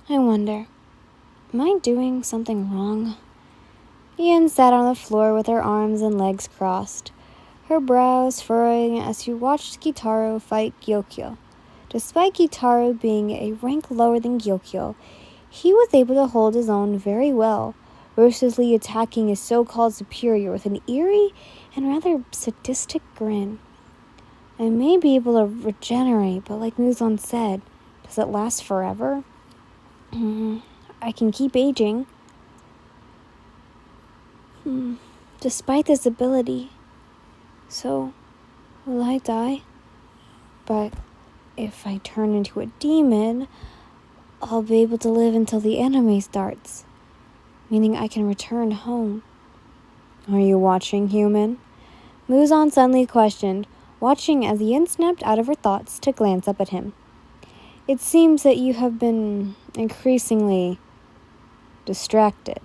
I wonder, am I doing something wrong? Yin sat on the floor with her arms and legs crossed, her brows furrowing as she watched Gitaro fight Gyokyo. Despite Gitaro being a rank lower than Gyokyo, he was able to hold his own very well, ruthlessly attacking his so-called superior with an eerie and rather sadistic grin. I may be able to regenerate, but like Muzan said, does it last forever? I can keep aging. Despite this ability. So, will I die? But if I turn into a demon, I'll be able to live until the anime starts, meaning I can return home. Are you watching, human? Muzan suddenly questioned, watching as Yin snapped out of her thoughts to glance up at him. It seems that you have been increasingly distracted.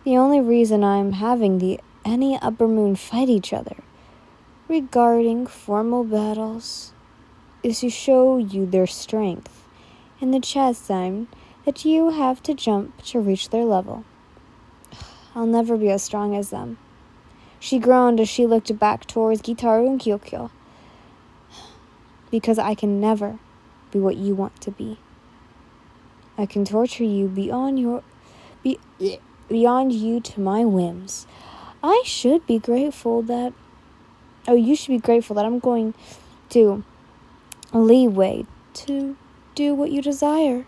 The only reason I'm having any upper moon fight each other regarding formal battles is to show you their strength and the chasm that you have to jump to reach their level. I'll never be as strong as them. She groaned as she looked back towards Gitaru and Gyokyo. Because I can never be what you want to be. I can torture you beyond you to my whims. You should be grateful that I'm going to leeway to do what you desire.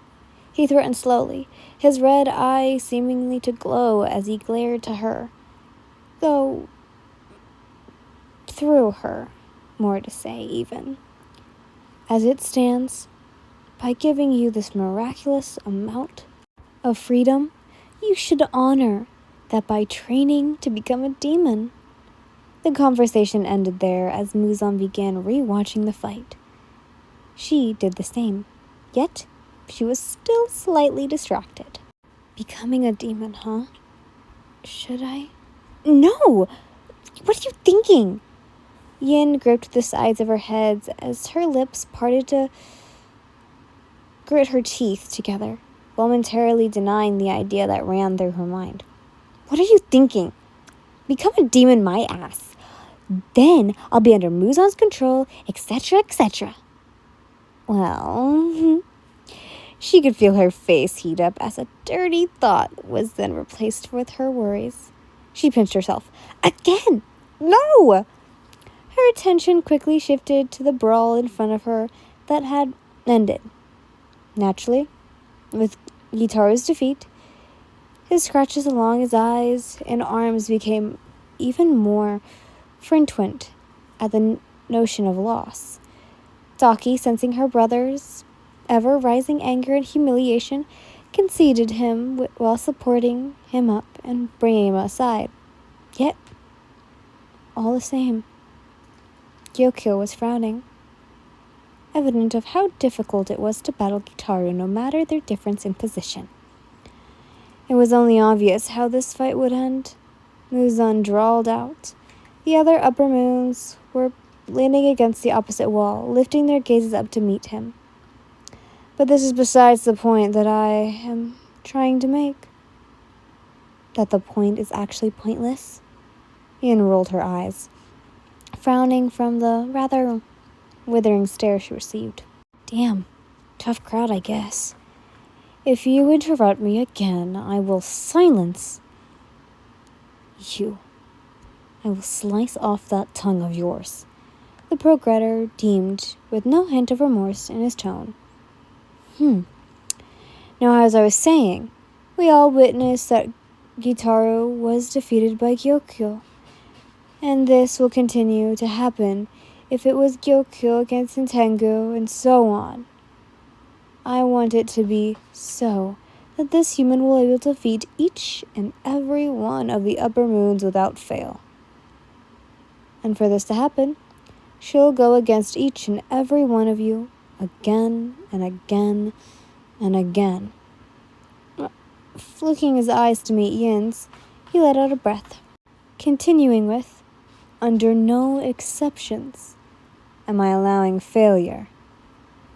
He threatened slowly, his red eye seemingly to glow as he glared to her. Though through her, more to say even. As it stands, by giving you this miraculous amount of freedom, you should honor that by training to become a demon. The conversation ended there as Muzan began re-watching the fight. She did the same, yet she was still slightly distracted. Becoming a demon, huh? Should I? No! What are you thinking? Yin gripped the sides of her head as her lips parted to grit her teeth together, momentarily denying the idea that ran through her mind. What are you thinking? Become a demon my ass. Then I'll be under Muzan's control, etc., etc. Well, she could feel her face heat up as a dirty thought was then replaced with her worries. She pinched herself. Again! No! Her attention quickly shifted to the brawl in front of her that had ended. Naturally, with Gitaro's defeat, his scratches along his eyes and arms became even more frequent at the notion of loss. Daki, sensing her brother's ever-rising anger and humiliation, conceded him while supporting him up and bringing him aside. Yet, all the same, Gyokyo was frowning, evident of how difficult it was to battle Gitaru no matter their difference in position. It was only obvious how this fight would end. Muzan drawled out. The other upper moons were leaning against the opposite wall, lifting their gazes up to meet him. But this is besides the point that I am trying to make. That the point is actually pointless? Yin rolled her eyes, frowning from the rather withering stare she received. Damn, tough crowd, I guess. If you interrupt me again, I will silence you. I will slice off that tongue of yours, the progressor deemed, with no hint of remorse in his tone. Now, as I was saying, we all witnessed that Gitaru was defeated by Gyokyo, and this will continue to happen if it was Gyokyo against Intengu, and so on. I want it to be so that this human will be able to defeat each and every one of the upper moons without fail. And for this to happen, she'll go against each and every one of you again and again and again. Flicking his eyes to meet Yin's, he let out a breath, continuing with, under no exceptions am I allowing failure.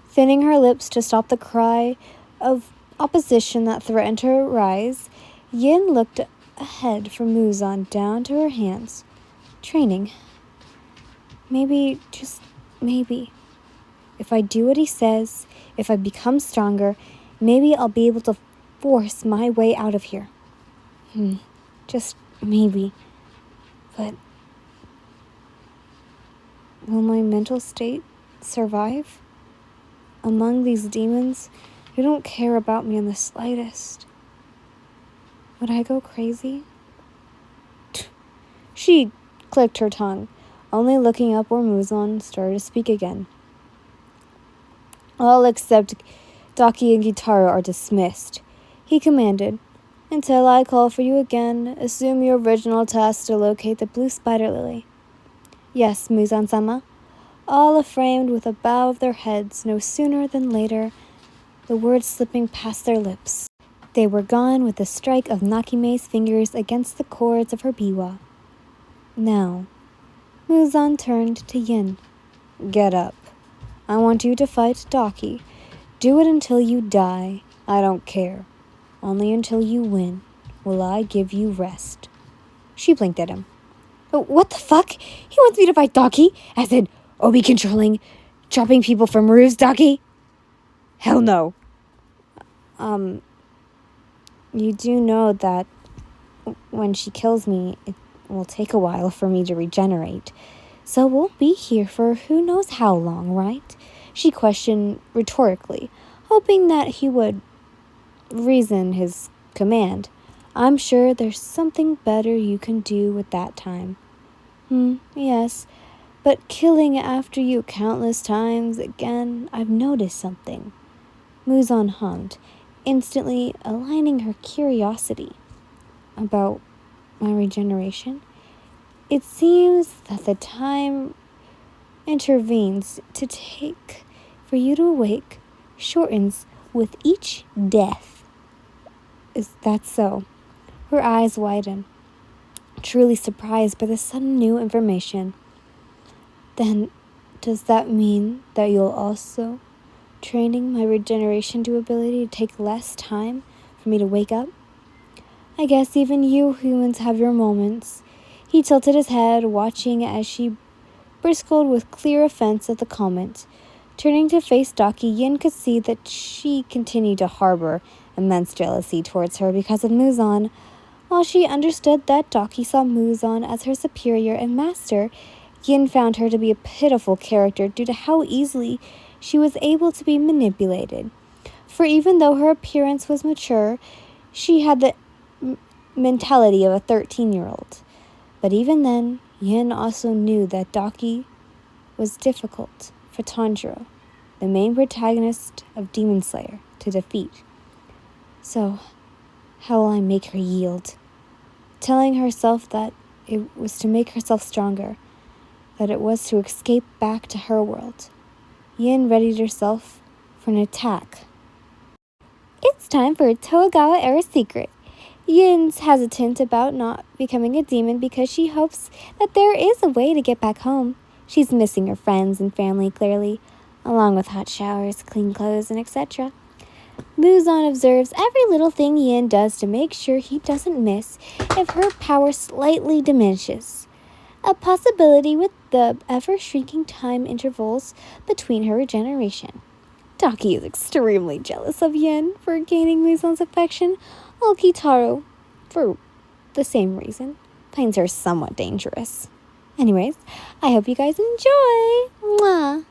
Thinning her lips to stop the cry of opposition that threatened to arise, Yin looked ahead from Muzan down to her hands. Training. Maybe, just maybe. If I do what he says, if I become stronger, maybe I'll be able to force my way out of here. Just maybe. But will my mental state survive? Among these demons who don't care about me in the slightest. Would I go crazy? She clicked her tongue, only looking up where Muzan started to speak again. All except Daki and Gitaro are dismissed, he commanded. Until I call for you again, assume your original task to locate the blue spider lily. Yes, Muzan-sama. All aframed with a bow of their heads, no sooner than later, the words slipping past their lips. They were gone with the strike of Nakime's fingers against the cords of her biwa. Now, Muzan turned to Yin. Get up. I want you to fight Daki. Do it until you die. I don't care. Only until you win will I give you rest. She blinked at him. What the fuck? He wants me to fight Daki? As in, Obi controlling, chopping people from roofs, Daki? Hell no. You do know that when she kills me, it will take a while for me to regenerate. So we'll be here for who knows how long, right? She questioned rhetorically, hoping that he would reason his command. I'm sure there's something better you can do with that time. Yes, but killing after you countless times again, I've noticed something. Muzan hummed, instantly aligning her curiosity about my regeneration. It seems that the time intervenes to take for you to awake shortens with each death. Is that so? Her eyes widened, truly surprised by the sudden new information. Then, does that mean that you'll also training my regeneration to ability to take less time for me to wake up? I guess even you humans have your moments. He tilted his head, watching as she bristled with clear offense at the comment. Turning to face Daki, Yin could see that she continued to harbor immense jealousy towards her because of Muzan. While she understood that Daki saw Muzan as her superior and master, Yin found her to be a pitiful character due to how easily she was able to be manipulated. For even though her appearance was mature, she had the mentality of a 13-year-old. But even then, Yin also knew that Daki was difficult for Tanjiro, the main protagonist of Demon Slayer, to defeat. So, how will I make her yield? Telling herself that it was to make herself stronger, that it was to escape back to her world. Yin readied herself for an attack. It's time for a Toagawa era secret. Yin's hesitant about not becoming a demon because she hopes that there is a way to get back home. She's missing her friends and family clearly, along with hot showers, clean clothes, and etc. Muzan observes every little thing Yin does to make sure he doesn't miss if her power slightly diminishes. A possibility with the ever-shrinking time intervals between her regeneration. Daki is extremely jealous of Yin for gaining Muzan's affection, while Kitaro, for the same reason, finds her somewhat dangerous. Anyways, I hope you guys enjoy! Mwah!